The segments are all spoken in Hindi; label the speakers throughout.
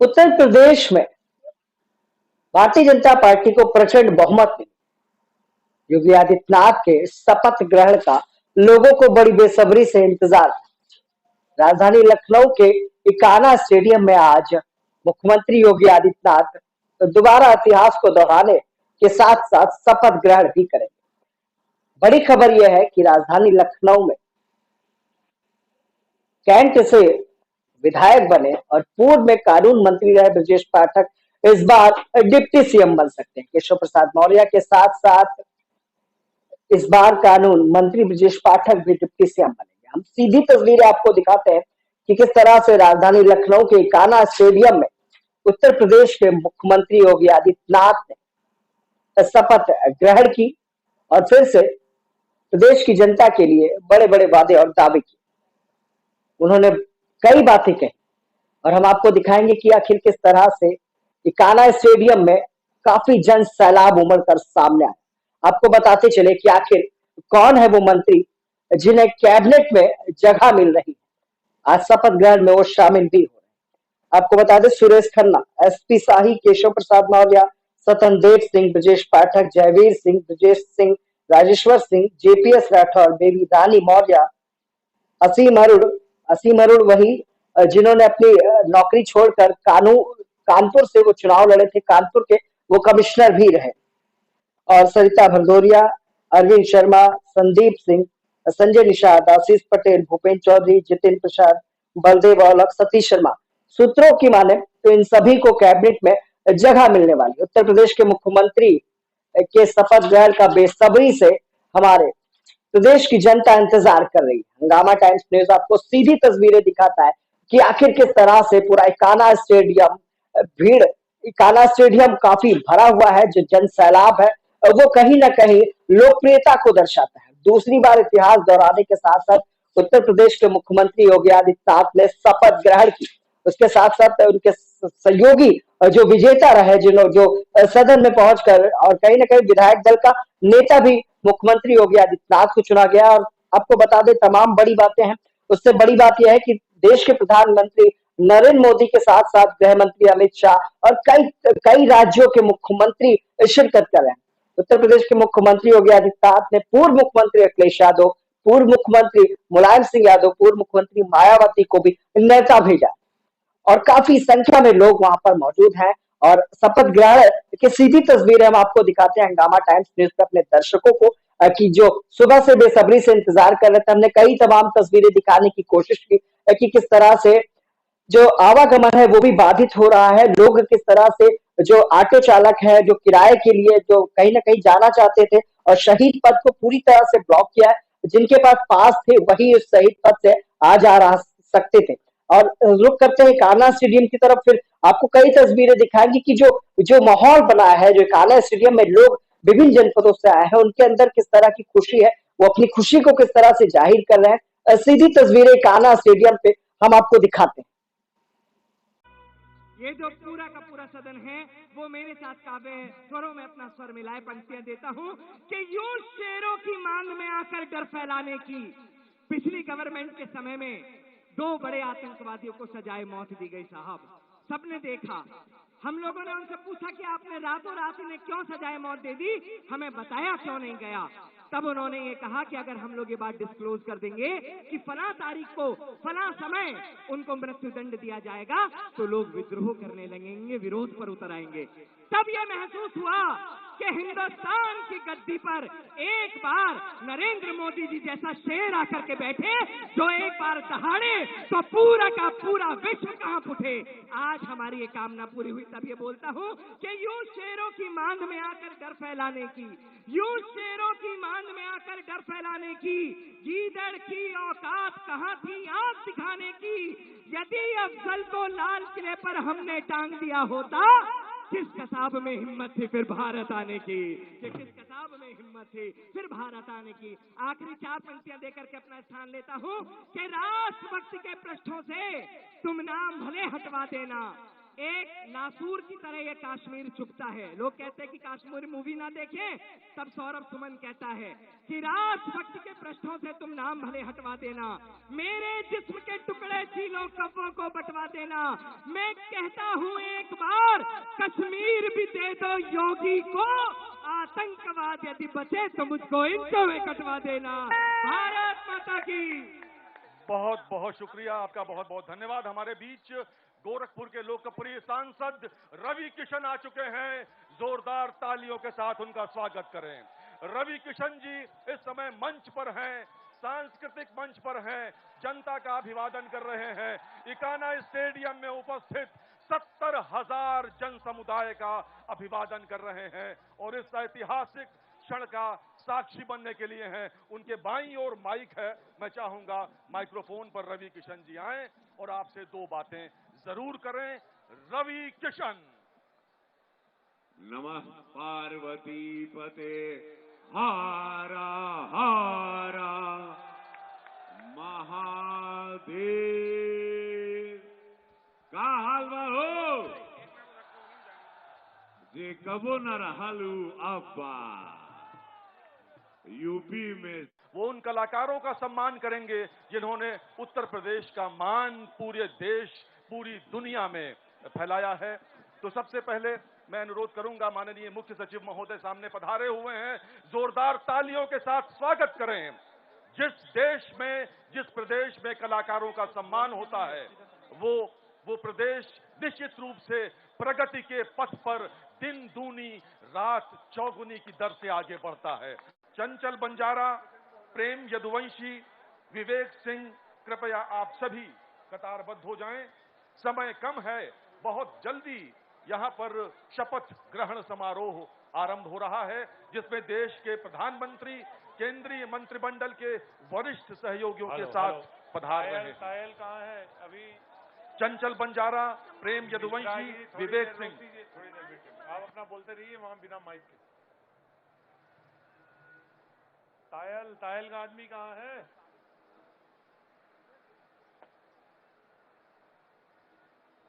Speaker 1: उत्तर प्रदेश में भारतीय जनता पार्टी को प्रचंड बहुमत मिली। योगी आदित्यनाथ के शपथ ग्रहण का लोगों को बड़ी बेसब्री से इंतजार था। राजधानी लखनऊ के इकाना स्टेडियम में आज मुख्यमंत्री योगी आदित्यनाथ दोबारा इतिहास को दोहराने के साथ साथ शपथ ग्रहण भी करेंगे। बड़ी खबर यह है कि राजधानी लखनऊ में कैंट से विधायक बने और पूर्व में कानून मंत्री रहे ब्रजेश पाठक इस बार डिप्टी सीएम बन सकते हैं। केशव प्रसाद मौर्य के साथ साथ इस बार कानून मंत्री ब्रजेश पाठक भी डिप्टी सीएम बनेंगे। हम सीधी तस्वीरें आपको दिखाते हैं कि किस तरह से राजधानी लखनऊ के कान्हा स्टेडियम में उत्तर प्रदेश के मुख्यमंत्री योगी आदित्यनाथ ने शपथ ग्रहण की और फिर से प्रदेश की जनता के लिए बड़े बड़े वादे और दावे किए। उन्होंने कई बातें कही और हम आपको दिखाएंगे कि आखिर किस तरह से कान्हा स्टेडियम में काफी जन सैलाब उमड़ कर सामने आया। आपको बताते चले कि आखिर कौन है वो मंत्री जिन्हें कैबिनेट में जगह मिल रही है। आज शपथ ग्रहण में वो शामिल भी हो रहे हैं। आपको बता दें, सुरेश खन्ना, एसपी शाही, केशव प्रसाद मौर्य, सतनदेव सिंह, ब्रजेश पाठक, जयवीर सिंह, ब्रजेश सिंह, राजेश्वर सिंह, जेपीएस राठौर, बेबी रानी मौर्य, असीम अरुण वही जिन्होंने अपनी नौकरी छोड़कर कानपुर से वो चुनाव लड़े थे, कानपुर के वो कमिश्नर भी रहे, और सरिता भदौरिया, अरविंद शर्मा, संदीप सिंह, संजय निषाद, आशीष पटेल, भूपेन्द्र चौधरी, जितिन प्रसाद, बलदेव औलख, सतीश शर्मा। सूत्रों की माने तो इन सभी को कैबिनेट में जगह मिलने वाली। उत्तर प्रदेश के मुख्यमंत्री के शपथ ग्रहण का बेसब्री से हमारे प्रदेश की जनता इंतजार कर रही है। हंगामा टाइम्स न्यूज आपको सीधी तस्वीरें दिखाता है कि आखिर किस तरह से पूरा कान्हा स्टेडियम भीड़, कान्हा स्टेडियम काफी भरा हुआ है। जो जन सैलाब है वो कहीं ना कहीं लोकप्रियता को दर्शाता है। दूसरी बार इतिहास दोहराने के साथ साथ उत्तर प्रदेश के मुख्यमंत्री योगी आदित्यनाथ ने शपथ ग्रहण की। उसके साथ साथ उनके सहयोगी जो विजेता रहे, जो सदन में पहुंचकर, और कहीं ना कहीं विधायक दल का नेता भी मुख्यमंत्री योगी आदित्यनाथ को चुना गया। और आपको बता दें, तमाम बड़ी बातें हैं। उससे बड़ी बात यह है कि देश के प्रधानमंत्री नरेंद्र मोदी के साथ साथ गृह मंत्री अमित शाह और कई कई राज्यों के मुख्यमंत्री शिरकत कर रहे हैं। उत्तर प्रदेश के मुख्यमंत्री योगी आदित्यनाथ ने पूर्व मुख्यमंत्री अखिलेश यादव, पूर्व मुख्यमंत्री मुलायम सिंह यादव, पूर्व मुख्यमंत्री मायावती को भी न्योता भेजा और काफी संख्या में लोग वहां पर मौजूद हैं। और शपथ ग्रहण की सीधी तस्वीरें हम आपको दिखाते हैं हंगामा टाइम्स न्यूज पे अपने दर्शकों को, कि जो सुबह से बेसब्री से इंतजार कर रहे थे। हमने कई तमाम तस्वीरें दिखाने की कोशिश की कि किस तरह से जो आवागमन है वो भी बाधित हो रहा है। लोग किस तरह से, जो ऑटो चालक है, जो किराए के लिए जो कहीं ना कहीं जाना चाहते थे और शहीद पथ को पूरी तरह से ब्लॉक किया है, जिनके पास पास थे वही उस शहीद पथ से आ जा रहा सकते थे। और रुक करते हैं कान्हा स्टेडियम की तरफ। फिर आपको कई तस्वीरें दिखाएंगी कि जो जो माहौल बना है, जो कान्हा स्टेडियम में लोग विभिन्न जनपदों से आए हैं, उनके अंदर किस तरह की खुशी है, वो अपनी खुशी को किस तरह से जाहिर कर रहे हैं। सीधी तस्वीरें कान्हा स्टेडियम पे हम आपको दिखाते हैं।
Speaker 2: ये जो पूरा का पूरा सदन है वो मेरे साथ काबे है। स्वरों में अपना स्वर मिलाए पंक्तियां देता हूँ कि यूं शेरों की मांग में आकर डर फैलाने की। पिछली गवर्नमेंट के समय में 2 बड़े आतंकवादियों को सजाए मौत दी गई साहब, सबने देखा। हम लोगों ने उनसे पूछा कि आपने रातों रात इन्हें क्यों सजाए मौत दे दी, हमें बताया क्यों नहीं गया। तब उन्होंने ये कहा कि अगर हम लोग ये बात डिस्क्लोज कर देंगे कि फला तारीख को फला समय उनको मृत्युदंड दिया जाएगा तो लोग विद्रोह करने लगेंगे, विरोध पर उतर आएंगे। तब यह महसूस हुआ कि हिंदुस्तान की गद्दी पर एक बार नरेंद्र मोदी जी जैसा शेर आकर के बैठे, जो एक बार दहाड़े तो पूरा का पूरा विश्व कांप उठे। आज हमारी ये कामना पूरी हुई। तब ये बोलता हूँ कि यूं शेरों की मांग में आकर डर फैलाने की, यूं शेरों की मांग में आकर डर फैलाने की, गीदड़ की औकात कहाँ थी आंख दिखाने की। यदि अफजल को लाल किले पर हमने टांग दिया होता, किस कसाब में हिम्मत थी फिर भारत आने की, कि किस कसाब में हिम्मत थी फिर भारत आने की। आखिरी 4 पंक्तियां देकर के अपना स्थान लेता हूं कि राष्ट्रभक्ति के पृष्ठों से तुम नाम भले हटवा देना, एक नासूर की तरह ये कश्मीर चुभता है। लोग कहते हैं कि कश्मीर मूवी ना देखें, तब सौरभ सुमन कहता है कि राष्ट्रभक्ति के पृष्ठों से तुम नाम भले हटवा देना, मेरे जिस्म के टुकड़े चीलों कब्बों को बंटवा देना, मैं कहता हूँ एक बार कश्मीर भी दे दो योगी को, आतंकवाद यदि बचे तो मुझको इंचों में कटवा देना। भारत माता की।
Speaker 3: बहुत बहुत शुक्रिया आपका, बहुत बहुत धन्यवाद। हमारे बीच गोरखपुर के लोकप्रिय सांसद रवि किशन आ चुके हैं, जोरदार तालियों के साथ उनका स्वागत करें। रवि किशन जी इस समय मंच पर हैं, सांस्कृतिक मंच पर हैं, जनता का अभिवादन कर रहे हैं। इकाना स्टेडियम में उपस्थित 70,000 जन समुदाय का अभिवादन कर रहे हैं और इस ऐतिहासिक क्षण का साक्षी बनने के लिए हैं। उनके बाईं ओर माइक है, मैं चाहूंगा माइक्रोफोन पर रवि किशन जी आएं और आपसे दो बातें जरूर करें। रवि किशन।
Speaker 4: नमः पार्वती पते हारा हारा महादेव। का हालवा हो जे कबो न रहलू अब्बा यूपी में।
Speaker 3: वो उन कलाकारों का सम्मान करेंगे जिन्होंने उत्तर प्रदेश का मान पूरे देश, पूरी दुनिया में फैलाया है। तो सबसे पहले मैं अनुरोध करूंगा, माननीय मुख्य सचिव महोदय सामने पधारे हुए हैं, जोरदार तालियों के साथ स्वागत करें। जिस देश में, जिस प्रदेश में कलाकारों का सम्मान होता है, वो प्रदेश निश्चित रूप से प्रगति के पथ पर दिन दूनी रात चौगुनी की दर से आगे बढ़ता है। चंचल बंजारा, प्रेम यदुवंशी, विवेक सिंह, कृपया आप सभी कतारबद्ध हो जाएं। समय कम है, बहुत जल्दी यहां पर शपथ ग्रहण समारोह आरंभ हो रहा है, जिसमें देश के प्रधानमंत्री केंद्रीय मंत्रिमंडल के वरिष्ठ सहयोगियों के साथ पधार रहे हैं।
Speaker 5: सायल कहाँ है अभी?
Speaker 3: चंचल बंजारा, प्रेम यदुवंशी, विवेक सिंह।
Speaker 5: थोड़ी देर वेट, आप अपना बोलते रहिए वहां बिना माइक के। तायल का आदमी कहाँ है?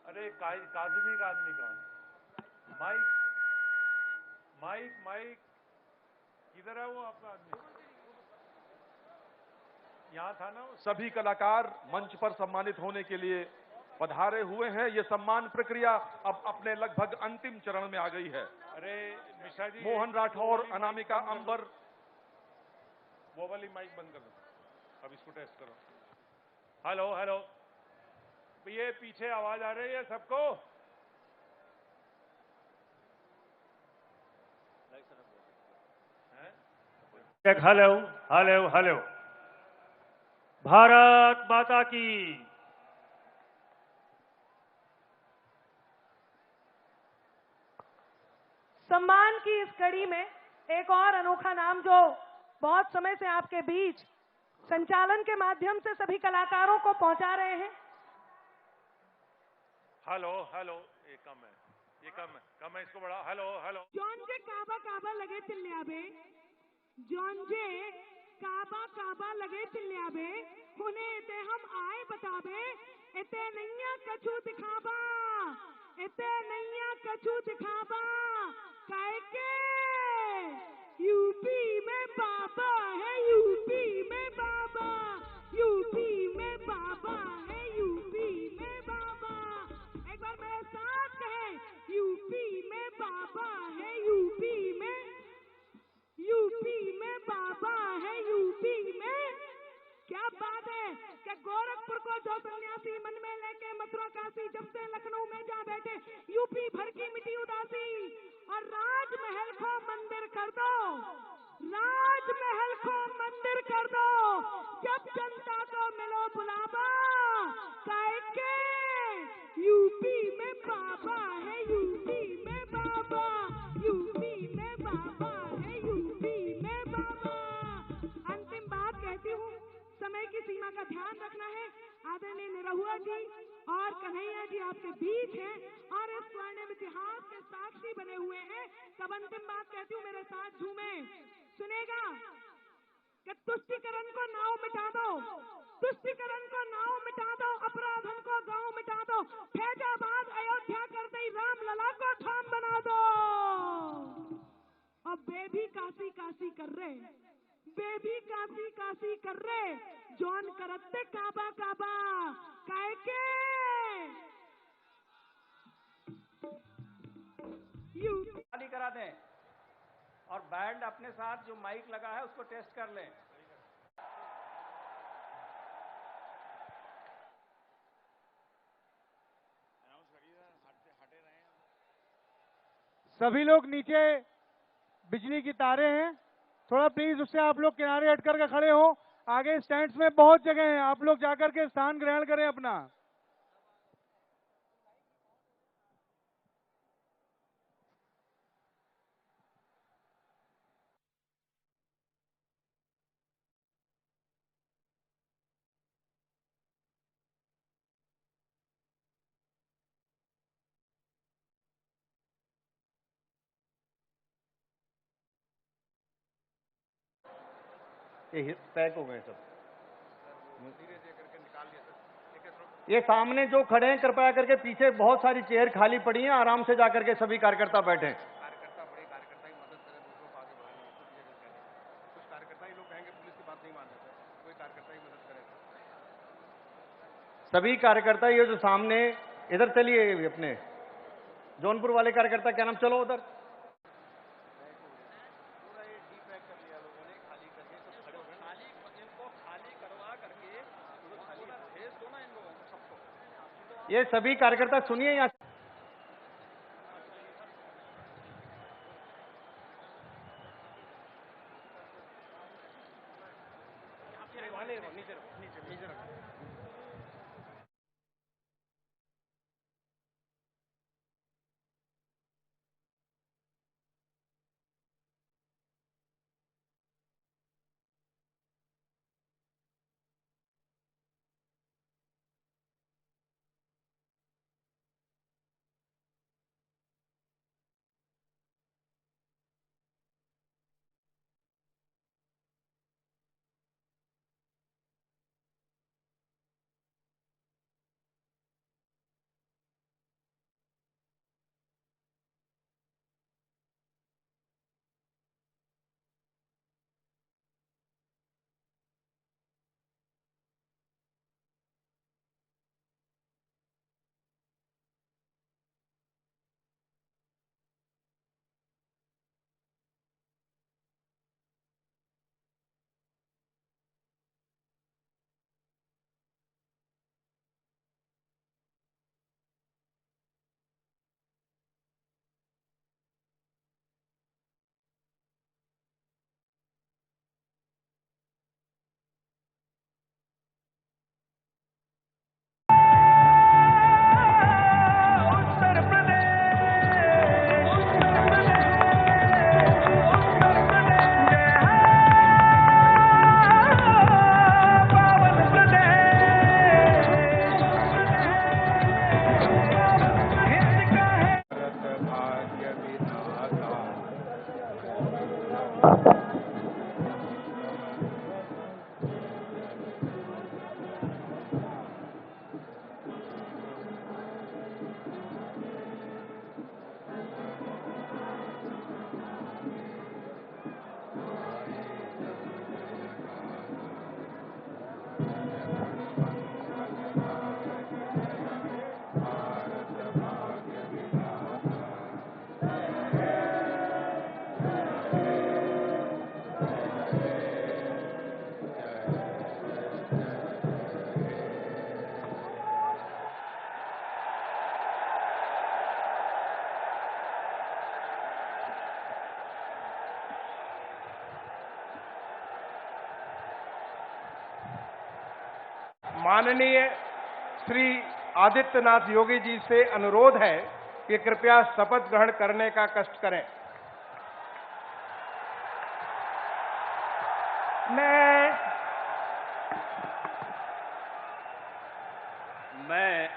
Speaker 5: अरे काजमी का आदमी कहाँ है? माइक किधर है वो आपका आदमी? यहाँ था ना।
Speaker 3: सभी कलाकार मंच पर सम्मानित होने के लिए पधारे हुए हैं। ये सम्मान प्रक्रिया अब अपने लगभग अंतिम चरण में आ गई है।
Speaker 5: अरे मिश्रा जी,
Speaker 3: मोहन राठौर, अनामिका अंबर।
Speaker 5: वो वाली माइक बंद कर दो, अब इसको टेस्ट करो। हेलो, ये पीछे आवाज आ रही है सबको? हेलो। भारत माता की।
Speaker 6: सम्मान की इस कड़ी में एक और अनोखा नाम जो बहुत समय से आपके बीच संचालन के माध्यम से सभी कलाकारों को पहुंचा रहे हैं।
Speaker 5: हेलो, ये कम है, इसको बढ़ा। हेलो।
Speaker 2: जॉन्जे काबा लगे चिल्लियाबे, जॉन्जे काबा लगे चिल्लियाबे, हुने ते हम आए बताबे, इते नैया कछु दिखाबा, काहे के यूपी में बाबा है, यूपी में बाबा है, एक बार मेरे साथ कहें, यूपी में बाबा है, यूपी में बाबा है, यूपी में। क्या बात है कि गोरखपुर को जो सन्यासी मन में लेके मथुरा काशी जब से लखनऊ में जा बैठे, यूपी भर की मिटी उदासी और राजमहल को मंदिर कर दो, जब जनता को मिलो बुलावा, काहे के यूपी में बाबा है, यूपी में बाबा है। अंतिम बात कहती हूँ, समय की सीमा का ध्यान रखना है। आदरणीय निरहुआ जी और कन्हैया जी आपके बीच हैं और इस स्वर्णिम इतिहास के साक्षी बने हुए हैं। तब अंतिम बात कहती हूँ, मेरे साथ झूमे, सुनेगा कि तुष्टिकरण को नाव मिटा दो, अपराधन को गांव मिटा दो, फैजाबाद अयोध्या कर बाबा को थाम बना दो। अब बेबी काशी काशी कर रहे, बेबी काशी काशी कर रहे, जॉन करते काबा काबा काय के यू
Speaker 7: खाली करा दें और बैंड अपने साथ जो माइक लगा है उसको टेस्ट कर लें।
Speaker 8: सभी लोग नीचे बिजली की तारें हैं, थोड़ा प्लीज उससे आप लोग किनारे हट करके खड़े हो। आगे स्टैंड्स में बहुत जगह है, आप लोग जाकर के स्थान ग्रहण करें अपना।
Speaker 7: ये पैक हो गए सब, ये सामने जो खड़े हैं कृपया करके पीछे बहुत सारी चेयर खाली पड़ी हैं, आराम से जाकर के सभी कार्यकर्ता बैठे। कार्यकर्ता बड़े कार्यकर्ता की मदद करें, दूसरों को आगे बढ़ाने की कुछ कार्यकर्ता ही लोग कहेंगे पुलिस की बात नहीं मान रहे, कोई कार्यकर्ता ही मदद करे। सभी कार्यकर्ता ये जो सामने इधर चलिए, अपने जौनपुर वाले कार्यकर्ता क्या नाम, चलो उधर। ये सभी कार्यकर्ता सुनिए यहाँ, माननीय श्री आदित्यनाथ योगी जी से अनुरोध है कि कृपया शपथ ग्रहण करने का कष्ट करें।
Speaker 9: मैं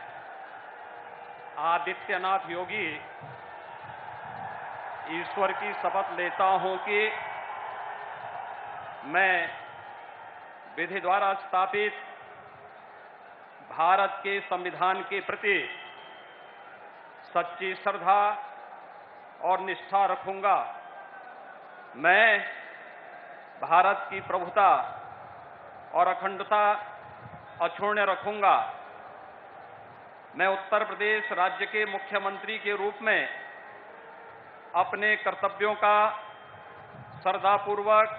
Speaker 9: आदित्यनाथ योगी ईश्वर की शपथ लेता हूं कि मैं विधि द्वारा स्थापित भारत के संविधान के प्रति सच्ची श्रद्धा और निष्ठा रखूंगा। मैं भारत की प्रभुता और अखंडता अक्षुण्ण रखूंगा। मैं उत्तर प्रदेश राज्य के मुख्यमंत्री के रूप में अपने कर्तव्यों का श्रद्धापूर्वक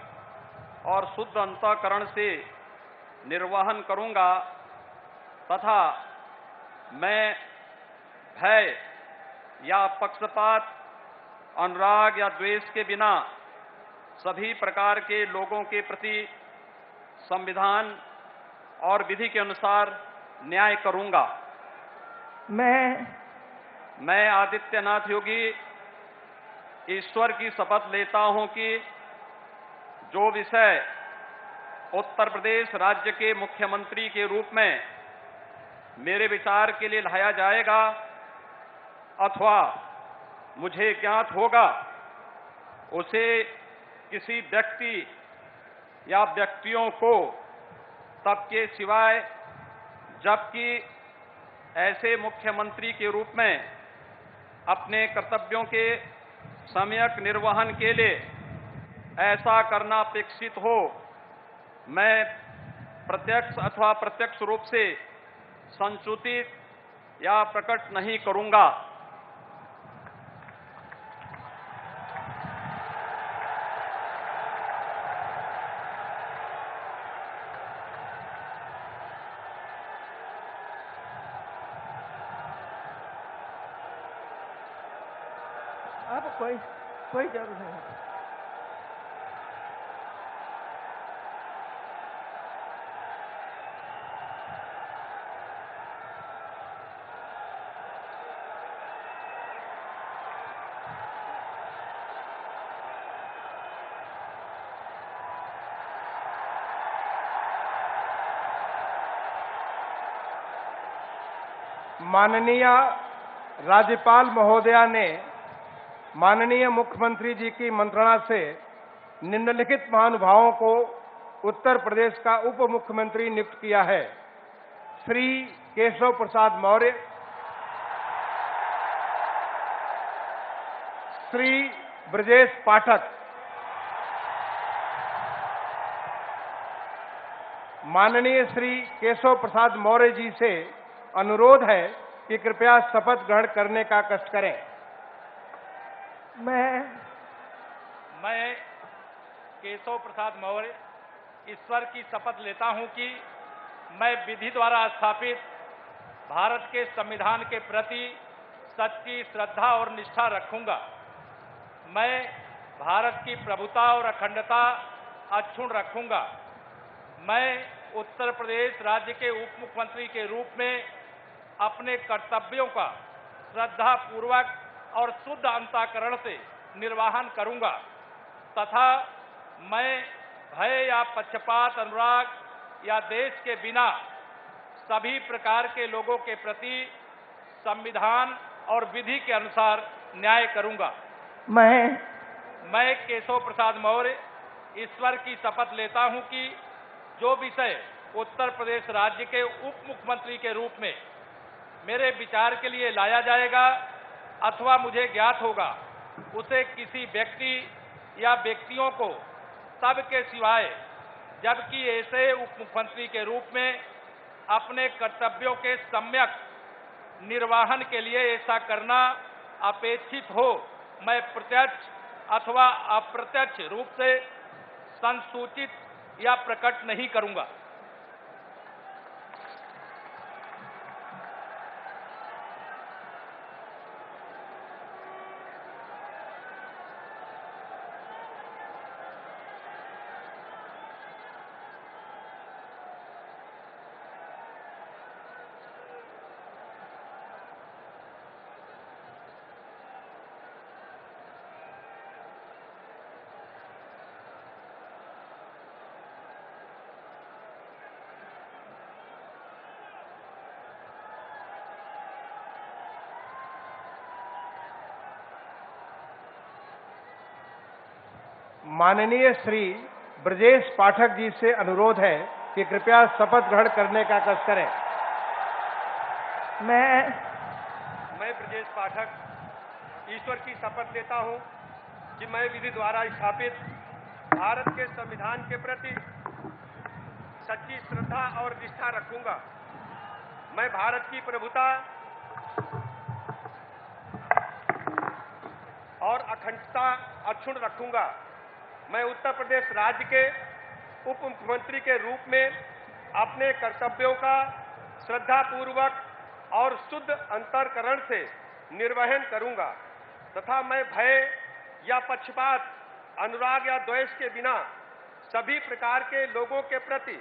Speaker 9: और शुद्ध अंतःकरण से निर्वहन करूंगा तथा मैं भय या पक्षपात, अनुराग या द्वेष के बिना सभी प्रकार के लोगों के प्रति संविधान और विधि के अनुसार न्याय करूंगा। मैं आदित्यनाथ योगी ईश्वर की शपथ लेता हूं कि जो विषय उत्तर प्रदेश राज्य के मुख्यमंत्री के रूप में मेरे विचार के लिए लाया जाएगा अथवा मुझे ज्ञात होगा, उसे किसी व्यक्ति या व्यक्तियों को तब के सिवाय जबकि ऐसे मुख्यमंत्री के रूप में अपने कर्तव्यों के सम्यक निर्वहन के लिए ऐसा करना अपेक्षित हो, मैं प्रत्यक्ष अथवा अप्रत्यक्ष रूप से संसूचित या प्रकट नहीं करूंगा।
Speaker 2: अब कोई जरूरत नहीं।
Speaker 10: माननीय राज्यपाल महोदया ने माननीय मुख्यमंत्री जी की मंत्रणा से निम्नलिखित महानुभावों को उत्तर प्रदेश का उप मुख्यमंत्री नियुक्त किया है। श्री केशव प्रसाद मौर्य, श्री ब्रजेश पाठक, माननीय श्री केशव प्रसाद मौर्य जी से अनुरोध है कि कृपया शपथ ग्रहण करने का कष्ट करें।
Speaker 5: मैं केशव प्रसाद मौर्य ईश्वर की शपथ लेता हूं कि मैं विधि द्वारा स्थापित भारत के संविधान के प्रति सच्ची श्रद्धा और निष्ठा रखूंगा। मैं भारत की प्रभुता और अखंडता अक्षुण्ण रखूंगा। मैं उत्तर प्रदेश राज्य के उप मुख्यमंत्री के रूप में अपने कर्तव्यों का श्रद्धा पूर्वक और शुद्ध अंतःकरण से निर्वहन करूंगा तथा मैं भय या पक्षपात, अनुराग या देश के बिना सभी प्रकार के लोगों के प्रति संविधान और विधि के अनुसार न्याय करूंगा। मैं केशव प्रसाद मौर्य ईश्वर की शपथ लेता हूं कि जो विषय उत्तर प्रदेश राज्य के उप मुख्यमंत्री के रूप में मेरे विचार के लिए लाया जाएगा अथवा मुझे ज्ञात होगा, उसे किसी व्यक्ति या व्यक्तियों को तब के सिवाय जबकि ऐसे उप मुख्यमंत्री के रूप में अपने कर्तव्यों के सम्यक निर्वहन के लिए ऐसा करना अपेक्षित हो, मैं प्रत्यक्ष अथवा अप्रत्यक्ष रूप से संसूचित या प्रकट नहीं करूंगा।
Speaker 10: माननीय श्री ब्रजेश पाठक जी से अनुरोध है कि कृपया शपथ ग्रहण करने का कष्ट करें।
Speaker 5: मैं
Speaker 7: मैं ब्रजेश पाठक ईश्वर की शपथ लेता हूं कि मैं विधि द्वारा स्थापित भारत के संविधान के प्रति सच्ची श्रद्धा और निष्ठा रखूंगा। मैं भारत की प्रभुता और अखंडता अक्षुण्ण रखूंगा। मैं उत्तर प्रदेश राज्य के उप मुख्यमंत्री के रूप में अपने कर्तव्यों का श्रद्धापूर्वक और शुद्ध अंतःकरण से निर्वहन करूंगा तथा मैं भय या पक्षपात, अनुराग या द्वेष के बिना सभी प्रकार के लोगों के प्रति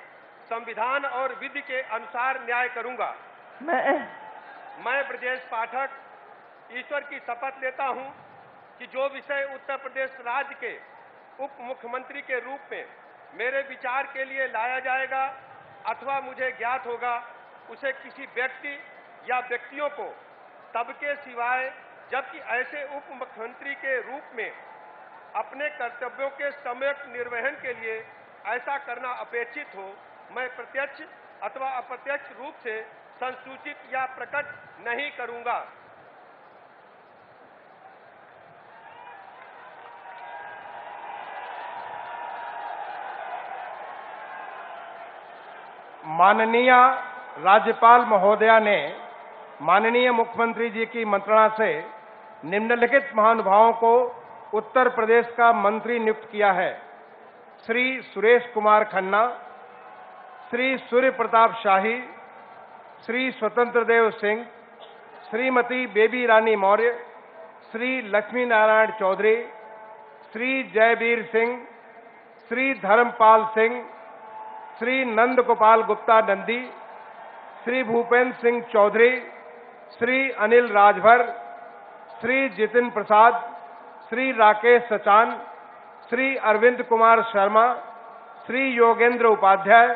Speaker 7: संविधान और विधि के अनुसार न्याय करूंगा। मैं ब्रजेश पाठक ईश्वर की शपथ लेता हूं कि जो विषय उत्तर प्रदेश राज्य के उप मुख्यमंत्री के रूप में मेरे विचार के लिए लाया जाएगा अथवा मुझे ज्ञात होगा, उसे किसी व्यक्ति या व्यक्तियों को तब के सिवाय जबकि ऐसे उप मुख्यमंत्री के रूप में अपने कर्तव्यों के सम्यक निर्वहन के लिए ऐसा करना अपेक्षित हो, मैं प्रत्यक्ष अथवा अप्रत्यक्ष रूप से संसूचित या प्रकट नहीं करूंगा।
Speaker 10: माननीय राज्यपाल महोदया ने माननीय मुख्यमंत्री जी की मंत्रणा से निम्नलिखित महानुभावों को उत्तर प्रदेश का मंत्री नियुक्त किया है। श्री सुरेश कुमार खन्ना, श्री सूर्य प्रताप शाही, श्री स्वतंत्र देव सिंह, श्रीमती बेबी रानी मौर्य, श्री लक्ष्मी नारायण चौधरी, श्री जयवीर सिंह, श्री धर्मपाल सिंह, श्री नंद गोपाल गुप्ता नंदी, श्री भूपेंद्र सिंह चौधरी, श्री अनिल राजभर, श्री जितिन प्रसाद, श्री राकेश सचान, श्री अरविंद कुमार शर्मा, श्री योगेंद्र उपाध्याय,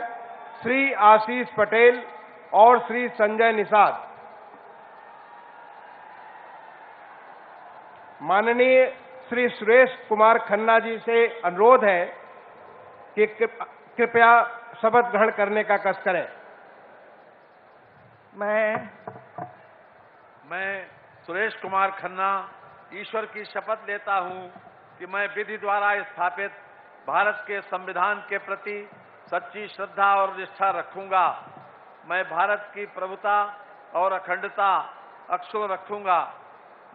Speaker 10: श्री आशीष पटेल और श्री संजय निषाद। माननीय श्री सुरेश कुमार खन्ना जी से अनुरोध है कि कृपया शपथ ग्रहण करने का कष्ट करें।
Speaker 9: मैं सुरेश कुमार खन्ना ईश्वर की शपथ लेता हूं कि मैं विधि द्वारा स्थापित भारत के संविधान के प्रति सच्ची श्रद्धा और निष्ठा रखूंगा। मैं भारत की प्रभुता और अखंडता अक्षुण्ण रखूंगा।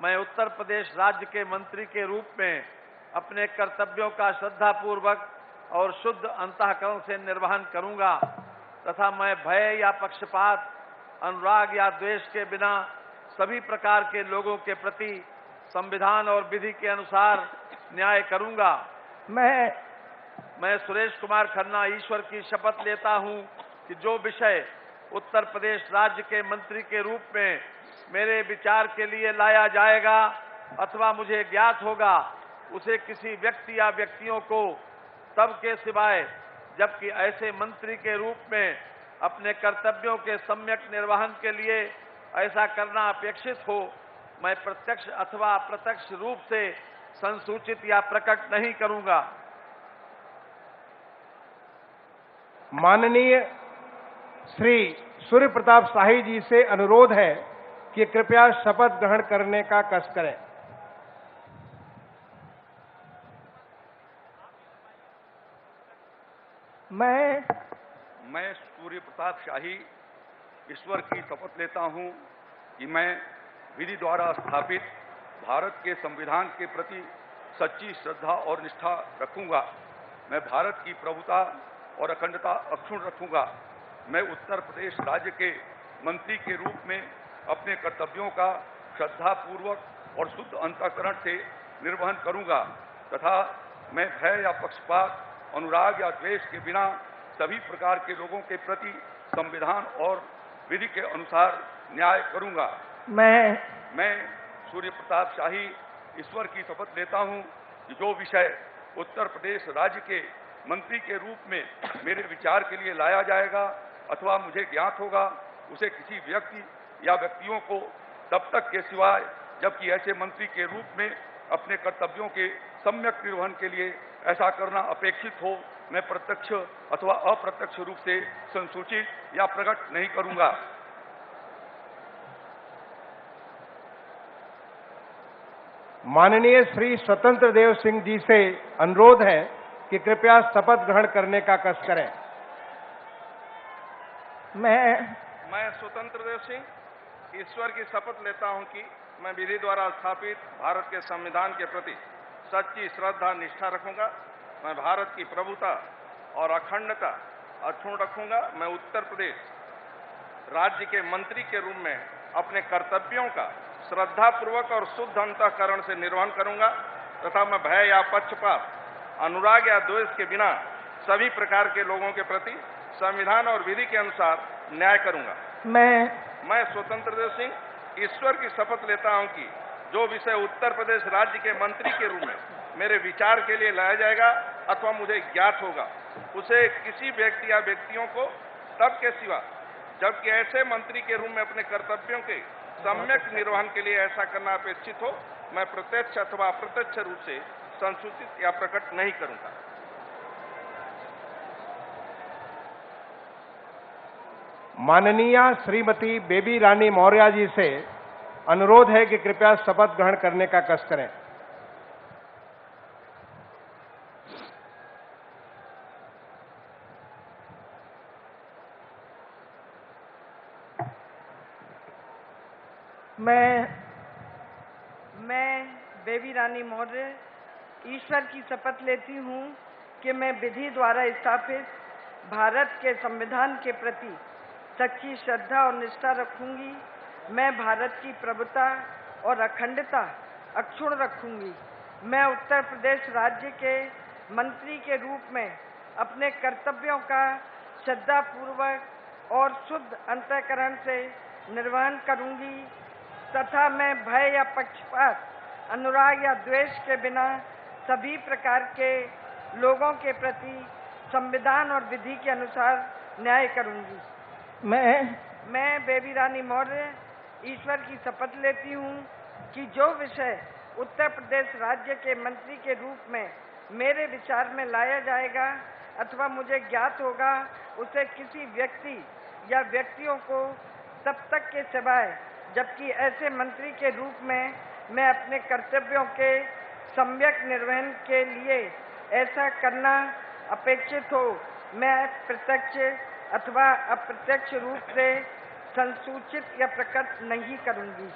Speaker 9: मैं उत्तर प्रदेश राज्य के मंत्री के रूप में अपने कर्तव्यों का श्रद्धापूर्वक और शुद्ध अंतःकरण से निर्वहन करूंगा तथा मैं भय या पक्षपात, अनुराग या द्वेष के बिना सभी प्रकार के लोगों के प्रति संविधान और विधि के अनुसार न्याय करूंगा। मैं सुरेश कुमार खन्ना ईश्वर की शपथ लेता हूं कि जो विषय उत्तर प्रदेश राज्य के मंत्री के रूप में मेरे विचार के लिए लाया जाएगा अथवा मुझे ज्ञात होगा, उसे किसी व्यक्ति या व्यक्तियों को तब के सिवाय जबकि ऐसे मंत्री के रूप में अपने कर्तव्यों के सम्यक निर्वहन के लिए ऐसा करना अपेक्षित हो, मैं प्रत्यक्ष अथवा अप्रत्यक्ष रूप से संसूचित या प्रकट नहीं करूंगा।
Speaker 10: माननीय श्री सूर्य प्रताप शाही जी से अनुरोध है कि कृपया शपथ ग्रहण करने का कष्ट करें।
Speaker 11: मैं सूर्य प्रताप शाही ईश्वर की शपथ लेता हूं कि मैं विधि द्वारा स्थापित भारत के संविधान के प्रति सच्ची श्रद्धा और निष्ठा रखूंगा। मैं भारत की प्रभुता और अखंडता अक्षुण्ण रखूंगा। मैं उत्तर प्रदेश राज्य के मंत्री के रूप में अपने कर्तव्यों का श्रद्धापूर्वक और शुद्ध अंतःकरण से निर्वहन करूंगा तथा मैं भय या पक्षपात, अनुराग या द्वेष के बिना सभी प्रकार के लोगों के प्रति संविधान और विधि के अनुसार न्याय करूंगा। मैं सूर्य प्रताप शाही ईश्वर की शपथ लेता हूं कि जो विषय उत्तर प्रदेश राज्य के मंत्री के रूप में मेरे विचार के लिए लाया जाएगा अथवा मुझे ज्ञात होगा, उसे किसी व्यक्ति या व्यक्तियों को तब तक के सिवाय जबकि ऐसे मंत्री के रूप में अपने कर्तव्यों के सम्यक निर्वहन के लिए ऐसा करना अपेक्षित हो, मैं प्रत्यक्ष अथवा अप्रत्यक्ष रूप से संसूचित या प्रकट नहीं करूंगा।
Speaker 10: माननीय श्री स्वतंत्र देव सिंह जी से अनुरोध है कि कृपया शपथ ग्रहण करने का कष्ट करें।
Speaker 3: मैं स्वतंत्र देव सिंह ईश्वर की शपथ लेता हूं कि मैं विधि द्वारा स्थापित भारत के संविधान के प्रति सच्ची श्रद्धा निष्ठा रखूंगा। मैं भारत की प्रभुता और अखंडता अक्षुण्ण रखूंगा। मैं उत्तर प्रदेश राज्य के मंत्री के रूप में अपने कर्तव्यों का श्रद्धापूर्वक और शुद्ध अंतःकरण से निर्वहन करूंगा तथा मैं भय या पक्षपात, अनुराग या द्वेष के बिना सभी प्रकार के लोगों के प्रति संविधान और विधि के अनुसार न्याय करूंगा। मैं स्वतंत्र देव सिंह ईश्वर की शपथ लेता हूं कि जो विषय उत्तर प्रदेश राज्य के मंत्री के रूप में मेरे विचार के लिए लाया जाएगा अथवा मुझे ज्ञात होगा, उसे किसी व्यक्ति या व्यक्तियों को तब के सिवा जबकि ऐसे मंत्री के रूप में अपने कर्तव्यों के सम्यक निर्वहन के लिए ऐसा करना अपेक्षित हो, मैं प्रत्यक्ष अथवा अप्रत्यक्ष रूप से संसूचित या प्रकट नहीं करूंगा।
Speaker 10: माननीय श्रीमती बेबी रानी मौर्य जी से अनुरोध है कि कृपया शपथ ग्रहण करने का कष्ट करें।
Speaker 12: मैं बेबी रानी मौर्य ईश्वर की शपथ लेती हूँ कि मैं विधि द्वारा स्थापित भारत के संविधान के प्रति सच्ची श्रद्धा और निष्ठा रखूंगी। मैं भारत की प्रभुता और अखंडता अक्षुण्ण रखूंगी। मैं उत्तर प्रदेश राज्य के मंत्री के रूप में अपने कर्तव्यों का श्रद्धापूर्वक और शुद्ध अंतःकरण से निर्वहन करूंगी तथा मैं भय या पक्षपात, अनुराग या द्वेष के बिना सभी प्रकार के लोगों के प्रति संविधान और विधि के अनुसार न्याय करूंगी। मैं बेबी रानी मौर्य ईश्वर की शपथ लेती हूँ कि जो विषय उत्तर प्रदेश राज्य के मंत्री के रूप में मेरे विचार में लाया जाएगा अथवा मुझे ज्ञात होगा, उसे किसी व्यक्ति या व्यक्तियों को तब तक के सिवाय जबकि ऐसे मंत्री के रूप में मैं अपने कर्तव्यों के सम्यक निर्वहन के लिए ऐसा करना अपेक्षित हो, मैं प्रत्यक्ष अथवा अप्रत्यक्ष रूप से संसूचित या प्रकट नहीं करूंगी।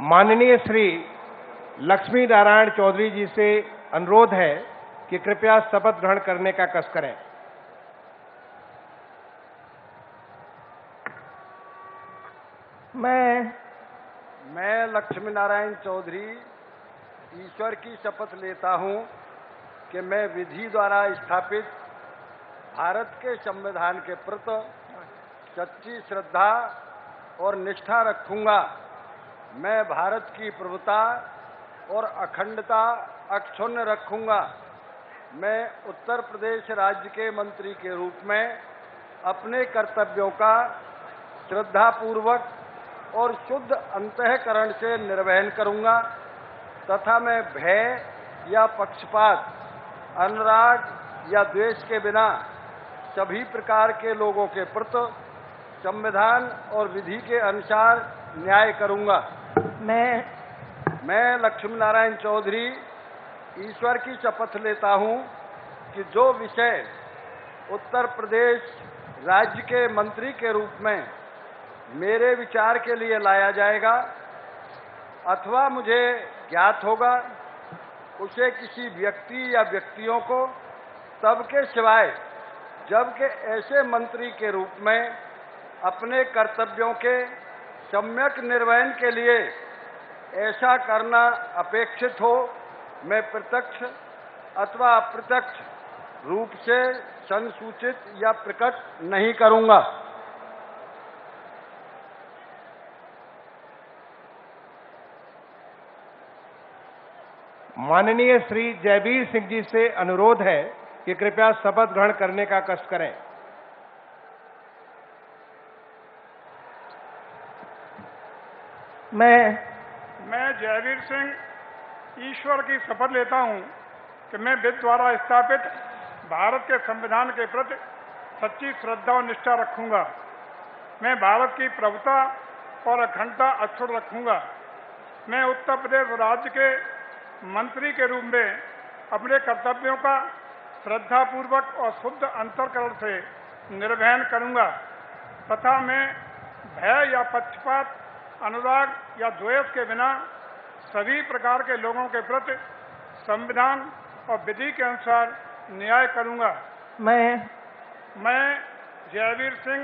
Speaker 10: माननीय श्री लक्ष्मी नारायण चौधरी जी से अनुरोध है कि कृपया शपथ ग्रहण करने का कष्ट करें।
Speaker 7: मैं लक्ष्मी नारायण चौधरी ईश्वर की शपथ लेता हूं कि मैं विधि द्वारा स्थापित भारत के संविधान के प्रति सच्ची श्रद्धा और निष्ठा रखूंगा। मैं भारत की प्रभुता और अखंडता अक्षुण्ण रखूंगा। मैं उत्तर प्रदेश राज्य के मंत्री के रूप में अपने कर्तव्यों का श्रद्धापूर्वक और शुद्ध अंतःकरण से निर्वहन करूंगा तथा मैं भय या पक्षपात, अनुराग या द्वेष के बिना सभी प्रकार के लोगों के प्रति संविधान और विधि के अनुसार न्याय करूंगा। मैं लक्ष्मी नारायण चौधरी ईश्वर की शपथ लेता हूं कि जो विषय उत्तर प्रदेश राज्य के मंत्री के रूप में मेरे विचार के लिए लाया जाएगा अथवा मुझे ज्ञात होगा, उसे किसी व्यक्ति या व्यक्तियों को तब के सिवाय जबकि ऐसे मंत्री के रूप में अपने कर्तव्यों के सम्यक निर्वहन के लिए ऐसा करना अपेक्षित हो, मैं प्रत्यक्ष अथवा अप्रत्यक्ष रूप से संसूचित या प्रकट नहीं करूंगा।
Speaker 10: माननीय श्री जयवीर सिंह जी से अनुरोध है कि कृपया शपथ ग्रहण करने का कष्ट करें।
Speaker 13: मैं जयवीर सिंह ईश्वर की शपथ लेता हूं कि मैं विधि द्वारा स्थापित भारत के संविधान के प्रति सच्ची श्रद्धा और निष्ठा रखूंगा। मैं भारत की प्रभुता और अखंडता अक्षुण्ण रखूंगा। मैं उत्तर प्रदेश राज्य के मंत्री के रूप में अपने कर्तव्यों का श्रद्धापूर्वक और शुद्ध अंतःकरण से निर्वहन करूंगा तथा मैं भय या पक्षपात, अनुराग या द्वेष के बिना सभी प्रकार के लोगों के प्रति संविधान और विधि के अनुसार न्याय करूंगा। मैं जयवीर सिंह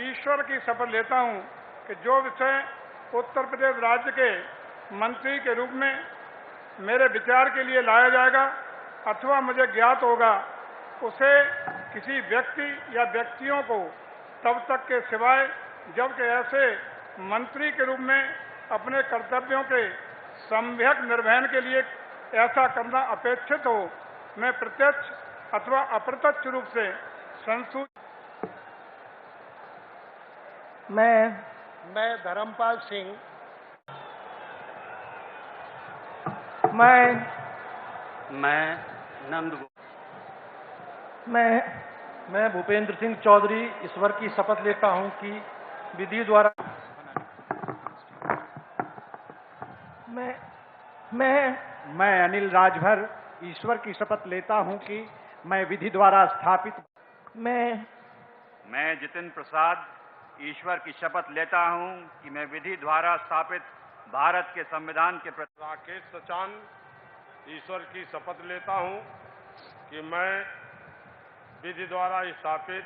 Speaker 13: ईश्वर की शपथ लेता हूं कि जो विषय उत्तर प्रदेश राज्य के मंत्री के रूप में मेरे विचार के लिए लाया जाएगा अथवा मुझे ज्ञात होगा, उसे किसी व्यक्ति या व्यक्तियों को तब तक के सिवाय जबकि ऐसे मंत्री के रूप में अपने कर्तव्यों के सम्यक निर्वहन के लिए ऐसा करना अपेक्षित हो, मैं प्रत्यक्ष अथवा अप्रत्यक्ष रूप से संसूचित।
Speaker 7: मैं धर्मपाल सिंह
Speaker 5: मैं नंद
Speaker 7: मैं भूपेंद्र सिंह चौधरी ईश्वर की शपथ लेता हूं कि विधि द्वारा मैं अनिल राजभर ईश्वर की शपथ लेता हूं कि मैं विधि द्वारा स्थापित
Speaker 11: मैं जितेंद्र प्रसाद ईश्वर की शपथ लेता हूं कि मैं विधि द्वारा स्थापित भारत के संविधान के प्रति
Speaker 10: राकेश सचान ईश्वर की शपथ लेता हूं कि मैं विधि द्वारा स्थापित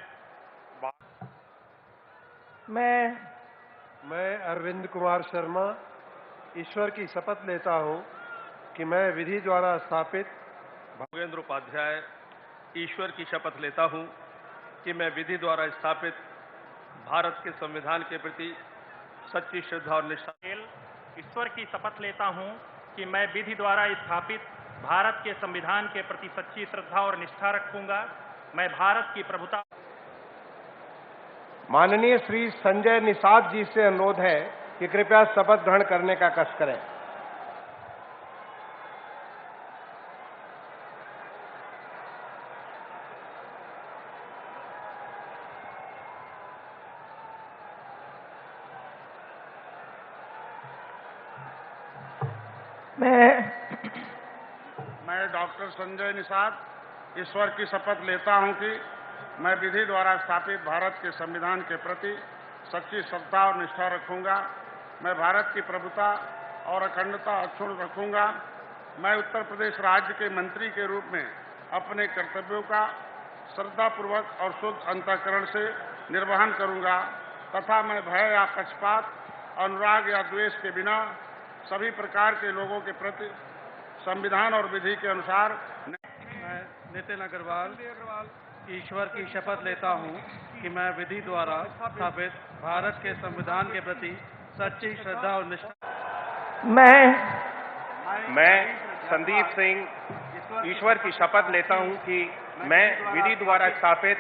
Speaker 14: मैं अरविंद कुमार शर्मा ईश्वर की शपथ लेता हूं कि मैं विधि द्वारा स्थापित
Speaker 3: भूपेंद्र उपाध्याय ईश्वर की शपथ लेता हूं कि मैं विधि द्वारा स्थापित भारत के संविधान के प्रति सच्ची श्रद्धा और निष्ठा
Speaker 5: ईश्वर की शपथ लेता हूं कि मैं विधि द्वारा स्थापित भारत के संविधान के प्रति सच्ची श्रद्धा और निष्ठा रखूंगा। मैं भारत की प्रभुता।
Speaker 10: माननीय श्री संजय निषाद जी से अनुरोध है कि कृपया शपथ ग्रहण करने का कष्ट करें।
Speaker 13: मैं डॉक्टर संजय निषाद ईश्वर की शपथ लेता हूं कि मैं विधि द्वारा स्थापित भारत के संविधान के प्रति सच्ची श्रद्धा और निष्ठा रखूंगा। मैं भारत की प्रभुता और अखंडता अक्षुण्ण रखूंगा। मैं उत्तर प्रदेश राज्य के मंत्री के रूप में अपने कर्तव्यों का श्रद्धापूर्वक और शुद्ध अंतःकरण से निर्वहन करूंगा तथा मैं भय या पक्षपात, अनुराग या द्वेष के बिना सभी प्रकार के लोगों के प्रति संविधान और विधि के अनुसार
Speaker 7: नितिन अग्रवाल ईश्वर की शपथ लेता हूं कि मैं विधि द्वारा स्थापित भारत के संविधान के प्रति सच्ची श्रद्धा और निष्ठा।
Speaker 10: मैं संदीप सिंह ईश्वर की शपथ लेता हूं कि मैं विधि द्वारा स्थापित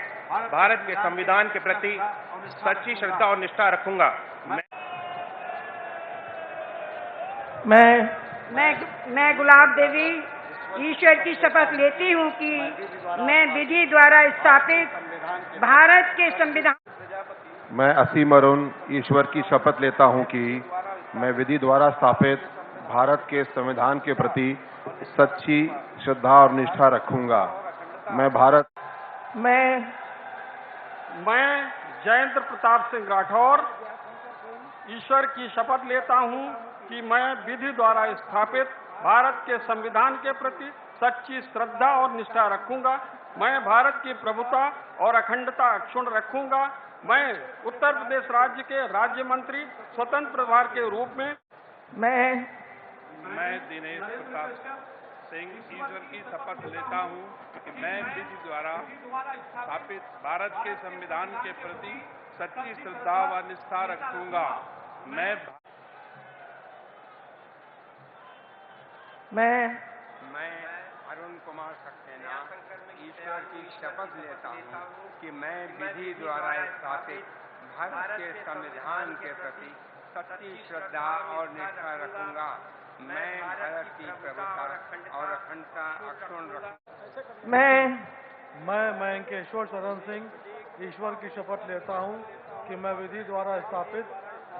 Speaker 10: भारत के संविधान के प्रति सच्ची श्रद्धा और निष्ठा रखूंगा।
Speaker 12: मैं गुलाब देवी ईश्वर की शपथ लेती हूँ कि मैं विधि द्वारा स्थापित भारत के संविधान।
Speaker 14: मैं असीम अरुण ईश्वर की शपथ लेता हूं कि मैं विधि द्वारा स्थापित भारत के संविधान के प्रति सच्ची श्रद्धा और निष्ठा रखूंगा।
Speaker 13: मैं जयेंद्र प्रताप सिंह राठौर ईश्वर की शपथ लेता हूं कि मैं विधि द्वारा स्थापित भारत के संविधान के प्रति सच्ची श्रद्धा और निष्ठा रखूंगा। मैं भारत की प्रभुता और अखंडता अक्षुण्ण रखूंगा। मैं उत्तर प्रदेश राज्य के राज्य मंत्री स्वतंत्र प्रभार के रूप में
Speaker 9: मैं दिनेश प्रताप सिंह ईश्वर की शपथ लेता हूं कि मैं विधि द्वारा स्थापित भारत के संविधान के प्रति सच्ची श्रद्धा व निष्ठा रखूंगा।
Speaker 10: मैं अरुण कुमार सक्सेना ईश्वर की शपथ लेता हूं कि मैं विधि द्वारा स्थापित भारत के संविधान के प्रति सच्ची श्रद्धा और निष्ठा रखूंगा। मैं भारत की प्रभुता और अखंडता अक्षुण्ण रखूंगा।
Speaker 15: मैं मयंकेश्वर शरण सिंह ईश्वर की शपथ लेता हूं कि मैं विधि द्वारा स्थापित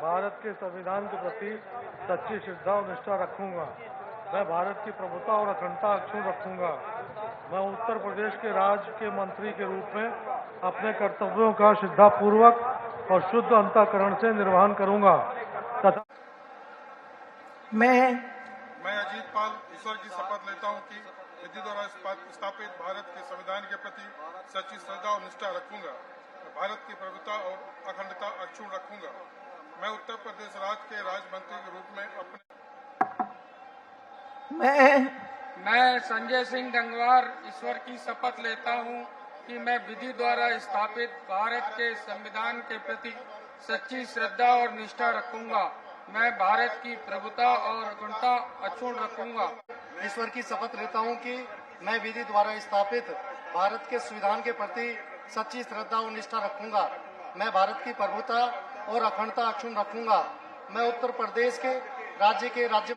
Speaker 15: भारत के संविधान के प्रति सच्ची श्रद्धा और निष्ठा रखूंगा। मैं भारत की प्रभुता और अखंडता अक्षुण्ण रखूंगा। मैं उत्तर प्रदेश के राज्य के मंत्री के रूप में अपने कर्तव्यों का श्रद्धापूर्वक और शुद्ध अंतःकरण से निर्वहन करूंगा तथा
Speaker 16: मैं अजीत पाल ईश्वर की शपथ लेता हूं कि विधि द्वारा स्थापित भारत के संविधान के प्रति सच्ची श्रद्धा और निष्ठा रखूंगा। भारत की प्रभुता और अखंडता अक्षुण्ण रखूंगा। मैं उत्तर प्रदेश राज्य के राज्य मंत्री के रूप में अपने
Speaker 17: मैं संजय सिंह गंगवार ईश्वर की शपथ लेता हूं कि मैं विधि द्वारा स्थापित भारत के संविधान के प्रति सच्ची श्रद्धा और निष्ठा रखूंगा। मैं भारत की प्रभुता और अखंडता अक्षुण्ण रखूंगा।
Speaker 18: ईश्वर की शपथ लेता हूं कि मैं विधि द्वारा स्थापित भारत के संविधान के प्रति सच्ची श्रद्धा और निष्ठा रखूंगा। मैं भारत की प्रभुता और अखंडता अक्षुण्ण रखूंगा। मैं उत्तर प्रदेश के राज्य